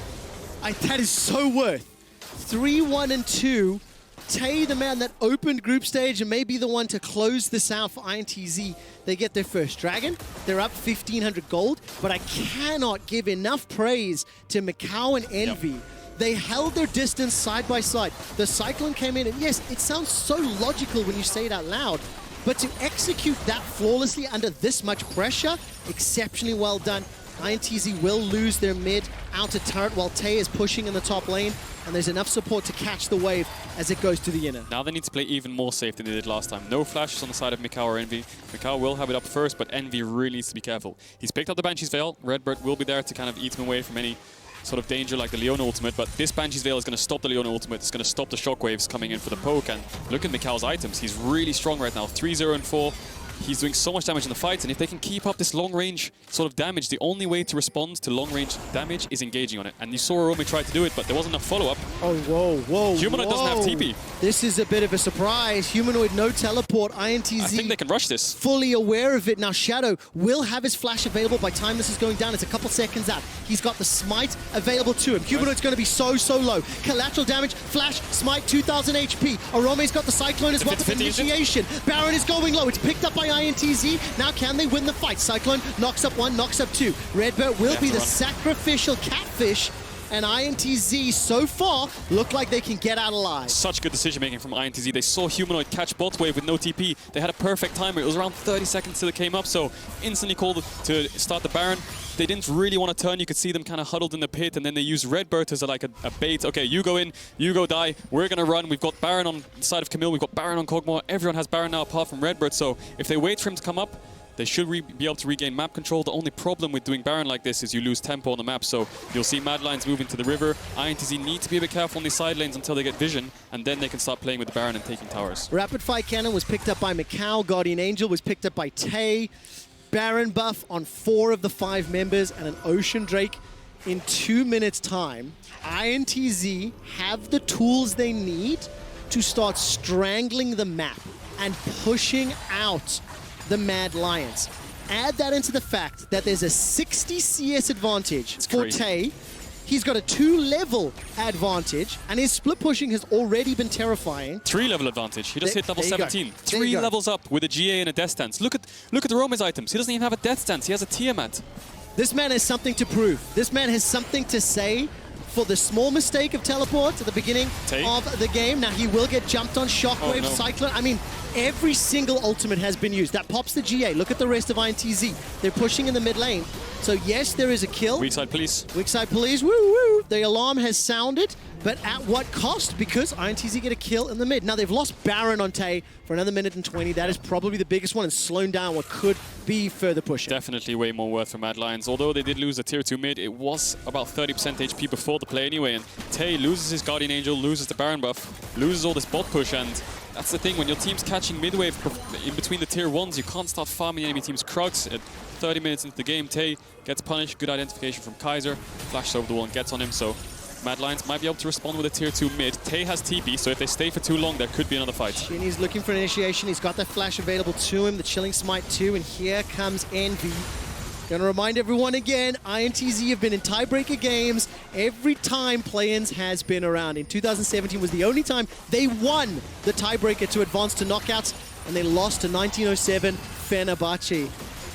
That is so worth. 3-1-2. Tay, the man that opened group stage and may be the one to close this out for INTZ. They get their first Dragon. They're up 1,500 gold, but I cannot give enough praise to Mikau and Envy. They held their distance side by side. The Cyclone came in, and yes, it sounds so logical when you say it out loud, but to execute that flawlessly under this much pressure, exceptionally well done. INTZ will lose their mid outer turret while Tay is pushing in the top lane, and there's enough support to catch the wave as it goes to the inner. Now they need to play even more safe than they did last time. No flashes on the side of Mikau or Envy. Mikau will have it up first, but Envy really needs to be careful. He's picked up the Banshee's Veil. Redbird will be there to kind of eat him away from any sort of danger like the Leona ultimate, but this Banshee's Veil is going to stop the Leona ultimate. It's going to stop the shockwaves coming in for the poke, and look at Mikau's items. He's really strong right now. 3-0 and 4. He's doing so much damage in the fight, and if they can keep up this long-range sort of damage, the only way to respond to long-range damage is engaging on it. And you saw Arome try to do it, but there wasn't enough follow-up. Oh, whoa. Humanoid doesn't have TP. This is a bit of a surprise. Humanoid, no teleport. INTZ... I think they can rush this. Fully aware of it. Now, Shadow will have his flash available by time this is going down. It's a couple seconds out. He's got the smite available to him. Humanoid's going to be so low. Collateral damage, flash, smite, 2,000 HP. Arome's got the Cyclone as well with initiation. Baron is going low. It's picked up by INTZ. Now can they win the fight? Cyclone knocks up 1, knocks up 2. Redbird will be the sacrificial catfish And ITZ so far look like they can get out alive. Such good decision making from ITZ. They saw Humanoid catch bot wave with no TP. They had a perfect timer. It was around 30 seconds till it came up, so instantly called to start the Baron. They didn't really want to turn. You could see them kind of huddled in the pit, and then they used Redbird as like a bait. Okay, you go in, you go die. We're going to run. We've got Baron on the side of Camille. We've got Baron on Kog'Maw. Everyone has Baron now apart from Redbird, so if they wait for him to come up, they should be able to regain map control. The only problem with doing Baron like this is you lose tempo on the map, so you'll see Mad Lions move into the river. ITZ need to be a bit careful on these side lanes until they get vision, and then they can start playing with the Baron and taking towers. Rapid Fire Cannon was picked up by Macau. Guardian Angel was picked up by Tay. Baron buff on 4 of the 5 members, and an Ocean Drake in 2 minutes' time. ITZ have the tools they need to start strangling the map and pushing out the Mad Lions. Add that into the fact that there's a 60 CS advantage for Tay. He's got a 2-level advantage, and his split pushing has already been terrifying. 3-level advantage. He just hit level 17. 3 levels up with a GA and a Death Stance. Look at the Roma's items. He doesn't even have a Death Stance. He has a Tiamat. This man has something to prove. This man has something to say for the small mistake of teleport at the beginning of the game. Now he will get jumped on, Shockwave, Cyclone. I mean, every single ultimate has been used. That pops the GA. Look at the rest of ITZ. They're pushing in the mid lane. So yes, there is a kill. Weak side police. Weak side police, woo woo. The alarm has sounded, but at what cost? Because ITZ get a kill in the mid. Now they've lost Baron on Tay for another minute and 20. That is probably the biggest one and slowing down what could be further pushing. Definitely way more worth for Mad Lions. Although they did lose a tier 2 mid, it was about 30% HP before the play anyway, and Tay loses his Guardian Angel, loses the Baron buff, loses all this bot push, and that's the thing, when your team's catching mid-wave in between the tier 1s, you can't start farming enemy team's Krugs. At 30 minutes into the game, Tay gets punished, good identification from Kaiser, flashes over the wall and gets on him, so Mad Lions might be able to respond with a tier 2 mid. Tay has TP, so if they stay for too long, there could be another fight. Shinny's looking for an initiation, he's got that flash available to him, the Chilling Smite too, and here comes Envy. Gonna remind everyone again, ITZ have been in tiebreaker games every time Play-ins has been around. In 2017 was the only time they won the tiebreaker to advance to knockouts, and they lost to 1907 Fenerbahce.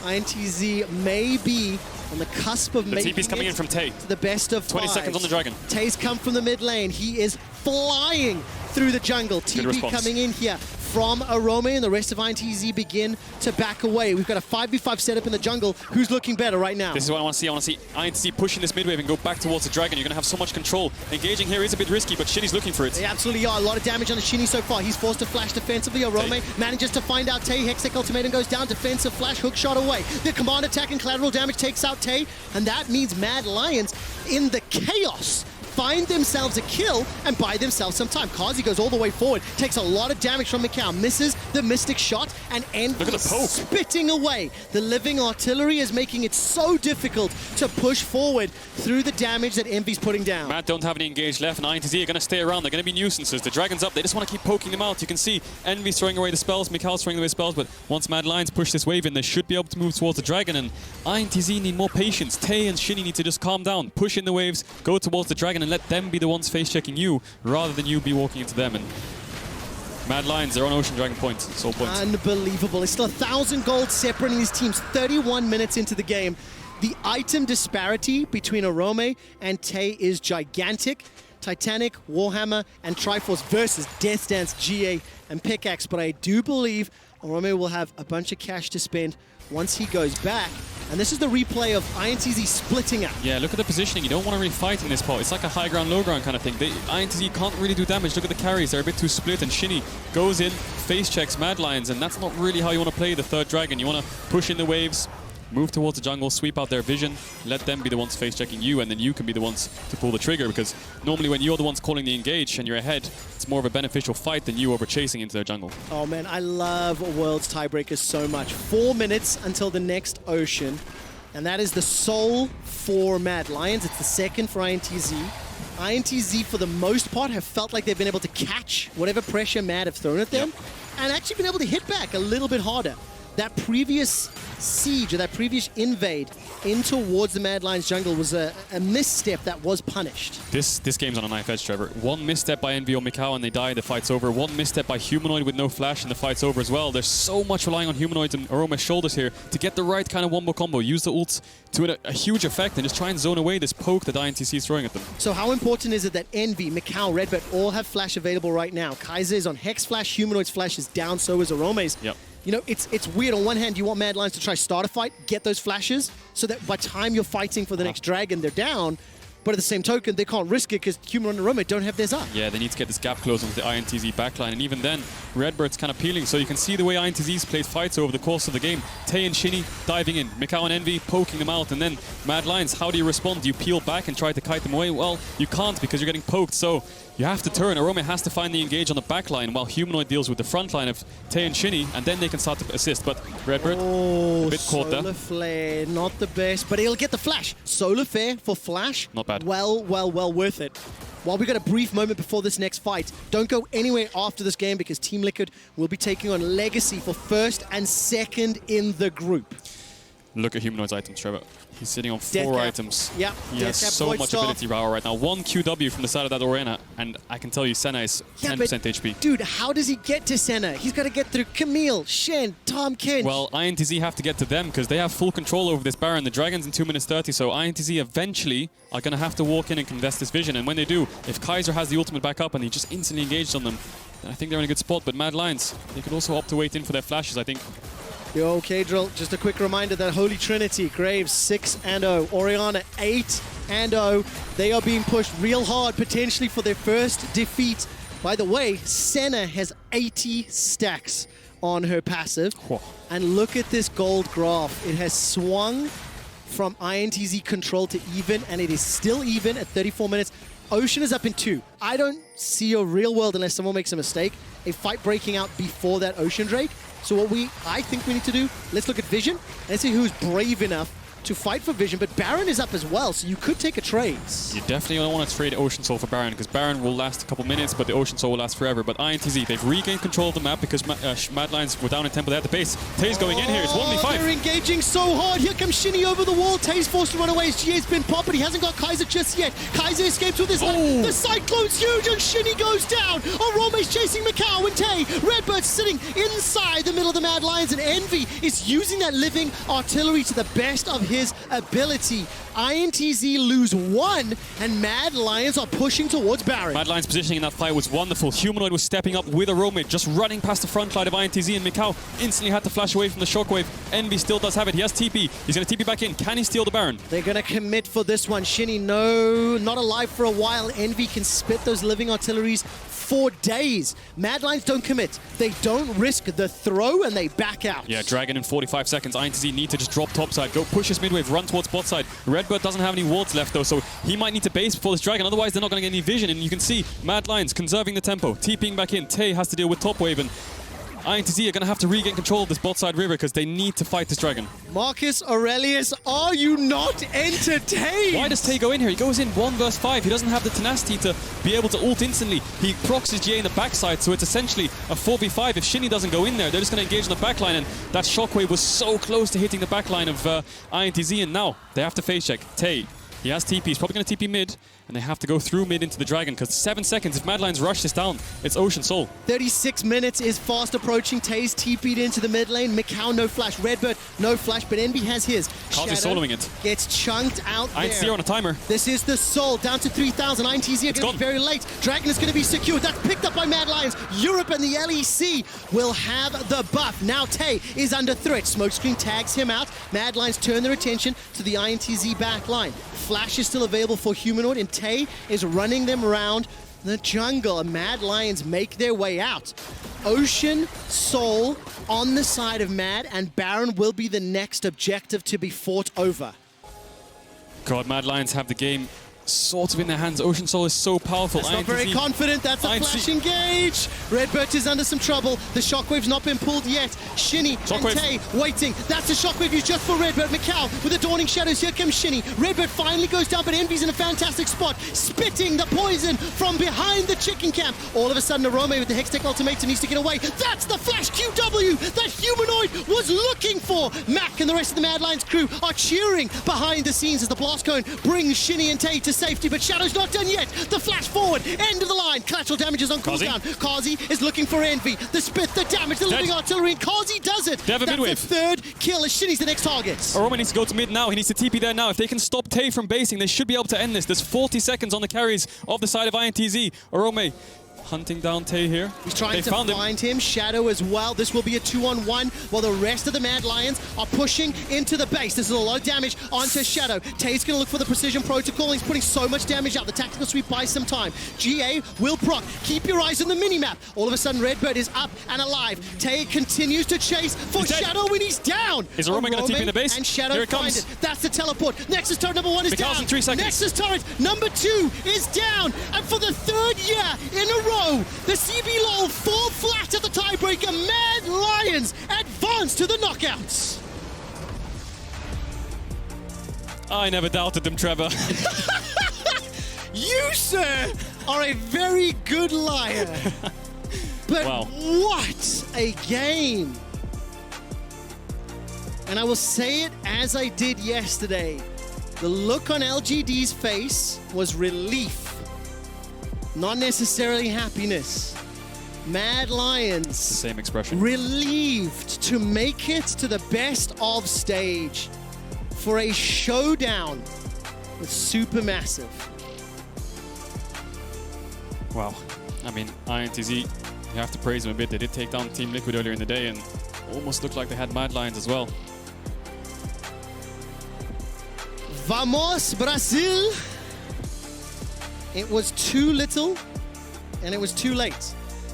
ITZ may be on the cusp of making TP's coming in from Tay. The best of 20 seconds on the Dragon. Tay's come from the mid lane. He is flying through the jungle. TP coming in here from Arome, and the rest of ITZ begin to back away. We've got a 5v5 setup in the jungle. Who's looking better right now? This is what I want to see. I want to see ITZ pushing this mid wave and go back towards the Dragon. You're going to have so much control. Engaging here is a bit risky, but Shinny's looking for it. They absolutely are. A lot of damage on the Shinny so far. He's forced to flash defensively. Arome manages to find out Tay. Hextech Ultimatum goes down. Defensive flash, hook shot away. The command attack and collateral damage takes out Tay, and that means Mad Lions in the chaos find themselves a kill and buy themselves some time. Kazi goes all the way forward, takes a lot of damage from Macau, misses the Mystic shot, and Envy spitting away. The living artillery is making it so difficult to push forward through the damage that Envy's putting down. Mad don't have any engaged left, and ITZ are going to stay around. They're going to be nuisances. The Dragon's up. They just want to keep poking them out. You can see Envy's throwing away the spells, Macau's throwing away spells, but once Mad Lions push this wave in, they should be able to move towards the Dragon, and ITZ need more patience. Tay and Shinny need to just calm down, push in the waves, go towards the Dragon, and let them be the ones face-checking you, rather than you be walking into them. And Mad Lions, they're on Ocean Dragon point. Sole point. Unbelievable. It's still 1,000 gold separating these teams 31 minutes into the game. The item disparity between Arome and Tay is gigantic. Titanic, Warhammer, and Triforce versus Death Dance, GA, and Pickaxe. But I do believe Arome will have a bunch of cash to spend once he goes back. And this is the replay of ITZ splitting up. Yeah, look at the positioning. You don't want to really fight in this pot. It's like a high ground, low ground kind of thing. ITZ can't really do damage. Look at the carries. They're a bit too split. And Shinny goes in, face checks Mad Lions. And that's not really how you want to play the third Dragon. You want to push in the waves, move towards the jungle, sweep out their vision, let them be the ones face-checking you, and then you can be the ones to pull the trigger, because normally when you're the ones calling the engage and you're ahead, it's more of a beneficial fight than you over chasing into their jungle. Oh man, I love Worlds Tiebreakers so much. 4 minutes until the next Ocean, and that is the sole for Mad Lions. It's the second for ITZ. ITZ, for the most part, have felt like they've been able to catch whatever pressure Mad have thrown at them, and actually been able to hit back a little bit harder. that previous siege or that previous invade in towards the Mad Lions jungle was a misstep that was punished. This game's on a knife edge, Trevor. One misstep by Envy or Mikau and they die, the fight's over. One misstep by Humanoid with no flash and the fight's over as well. There's so much relying on Humanoid's and Aroma's shoulders here to get the right kind of wombo combo. Use the ults to a huge effect and just try and zone away this poke that INTZ is throwing at them. So how important is it that Envy, Mikau, Redbird all have flash available right now? Kaiser is on Hex flash, Humanoid's flash is down, so is Arome's. Yep. You know, it's weird. On one hand, you want Mad Lions to try start a fight, get those flashes, so that by time you're fighting for the next dragon, they're down. But at the same token, they can't risk it because Humanoid and Aroma don't have theirs up. Yeah, they need to get this gap closed onto the INTZ backline. And even then, Redbird's kind of peeling. So you can see the way INTZ's played fights over the course of the game. Tay and Shinny diving in. Mikau and Envy poking them out. And then Mad Lions, how do you respond? Do you peel back and try to kite them away? Well, you can't because you're getting poked. So you have to turn. Arome has to finally engage on the backline while Humanoid deals with the front line of Tay and Shinny. And then they can start to assist. But Redbird, a bit caught there. Solar Flare, not the best, but he'll get the flash. Solar Flare for flash. Not bad. Well worth it. While we got a brief moment before this next fight, don't go anywhere after this game because Team Liquid will be taking on Legacy for first and second in the group. Look at Humanoid's items, Trevor. He's sitting on 4 items. Yeah, he has so much ability power right now. 1 QW from the side of that arena, and I can tell you Senna is 10% HP. Dude, how does he get to Senna? He's got to get through Camille, Shen, Tom Kench. Well, INTZ have to get to them because they have full control over this Baron. The Dragon's in 2 minutes 30, so INTZ eventually are going to have to walk in and contest this vision. And when they do, if Kaiser has the ultimate back up and he just instantly engaged on them, then I think they're in a good spot. But Mad Lions, they could also opt to wait in for their flashes, I think. Yo, K-Drill, just a quick reminder that Holy Trinity, Graves 6-0, Oriana 8-0. They are being pushed real hard, potentially for their first defeat. By the way, Senna has 80 stacks on her passive. Whoa. And look at this gold graph. It has swung from INTZ control to even, and it is still even at 34 minutes. Ocean is up in 2. I don't see a real world, unless someone makes a mistake, a fight breaking out before that Ocean Drake. So what I think we need to do, let's look at Vision and see who's brave enough to fight for Vision. But Baron is up as well, so you could take a trade. You definitely don't want to trade Ocean Soul for Baron because Baron will last a couple minutes, but the Ocean Soul will last forever. But INTZ, they've regained control of the map because Mad Lions were down in tempo. They had the base. Tay's going in here. It's 1v5. They're engaging so hard. Here comes Shinny over the wall. Tay's forced to run away. His GA's been popped, but he hasn't got Kaiser just yet. Kaiser escapes with his life. The Cyclone's huge, and Shinny goes down. Arome's chasing Mikau and Tay. Redbird's sitting inside the middle of the Mad Lions, and Envy is using that living artillery to the best of his ability. INTZ lose 1, and Mad Lions are pushing towards Baron. Mad Lions' positioning in that fight was wonderful. Humanoid was stepping up with Arome, just running past the front line of INTZ, and Mikau instantly had to flash away from the shockwave. Envy still does have it. He has TP. He's going to TP back in. Can he steal the Baron? They're going to commit for this one. Shinny, no, not alive for a while. Envy can spit those living artilleries for days. Mad Lions don't commit. They don't risk the throw, and they back out. Yeah, Dragon in 45 seconds. INTZ need to just drop topside, go push his midwave, run towards bot side. Redbird doesn't have any wards left, though, so he might need to base before this Dragon. Otherwise, they're not going to get any vision. And you can see Mad Lions conserving the tempo, TPing back in. Tay has to deal with top wave, and INTZ are going to have to regain control of this bot side river because they need to fight this Dragon. Marcus Aurelius, are you not entertained? Why does Tay go in here? He goes in 1 versus 5. He doesn't have the tenacity to be able to ult instantly. He procs his GA in the backside, so it's essentially a 4v5. If Shinny doesn't go in there, they're just going to engage on the backline, and that shockwave was so close to hitting the backline of INTZ, and now they have to face check. Tay, he has TP. He's probably going to TP mid, and they have to go through mid into the Dragon because 7 seconds. If Mad Lions rush this down, it's Ocean Soul. 36 minutes is fast approaching. Tay's TP'd into the mid lane. Mikau, no flash. Redbird, no flash, but Envy has his. How's he soloing it? Gets chunked out there. INTZ on a timer. This is the Soul, down to 3,000. INTZ are going to be very late. Dragon is going to be secured. That's picked up by Mad Lions. Europe and the LEC will have the buff. Now Tay is under threat. Smokescreen tags him out. Mad Lions turn their attention to the INTZ back line. Flash is still available for Humanoid, and Tay is running them around the jungle. Mad Lions make their way out. Ocean Soul on the side of Mad, and Baron will be the next objective to be fought over. God, Mad Lions have the game sort of in their hands. Ocean Soul is so powerful. That's not very confident. That's a flash engage. Redbird is under some trouble. The shockwave's not been pulled yet. Shinny and Tay waiting. That's a shockwave used just for Redbird. Macau with the Dawning Shadows. Here comes Shinny. Redbird finally goes down, but Envy's in a fantastic spot. Spitting the poison from behind the chicken camp. All of a sudden, Arome with the Hextech Ultimatum needs to get away. That's the flash QW that Humanoid was looking for. Mac and the rest of the Mad Lions crew are cheering behind the scenes as the blast cone brings Shinny and Tay to safety, but Shadow's not done yet. The flash forward, end of the line. Collateral damage is on cooldown. Kazi is looking for Envy. The spit, the damage, the living artillery, and Kazi does it. That's the third kill as Shinny's the next target. Aroma needs to go to mid now. He needs to TP there now. If they can stop Tay from basing, they should be able to end this. There's 40 seconds on the carries of the side of ITZ. Arome hunting down Tay here. He's trying to find him. Shadow as well. This will be a 2-on-1 while the rest of the Mad Lions are pushing into the base. This is a lot of damage onto Shadow. Tay's going to look for the precision protocol. He's putting so much damage out. The tactical sweep buys some time. GA will proc. Keep your eyes on the minimap. All of a sudden, Redbird is up and alive. Tay continues to chase for Shadow when he's down. Is Arome going to TP in the base? And Shadow Here it comes. it. That's the teleport. Nexus turret number 1 is down. 3 seconds. Nexus turret number 2 is down. And for the third year in a row, the CBLOL fall flat at the tiebreaker. Mad Lions advance to the knockouts. I never doubted them, Trevor. You, sir, are a very good liar. But wow. What a game. And I will say it as I did yesterday. The look on LGD's face was relief, not necessarily happiness. Mad Lions, same expression, relieved to make it to the best of stage for a showdown with Supermassive. Wow. I mean, ITZ, you have to praise them a bit. They did take down Team Liquid earlier in the day and almost looked like they had Mad Lions as well. Vamos, Brazil! It was too little and it was too late.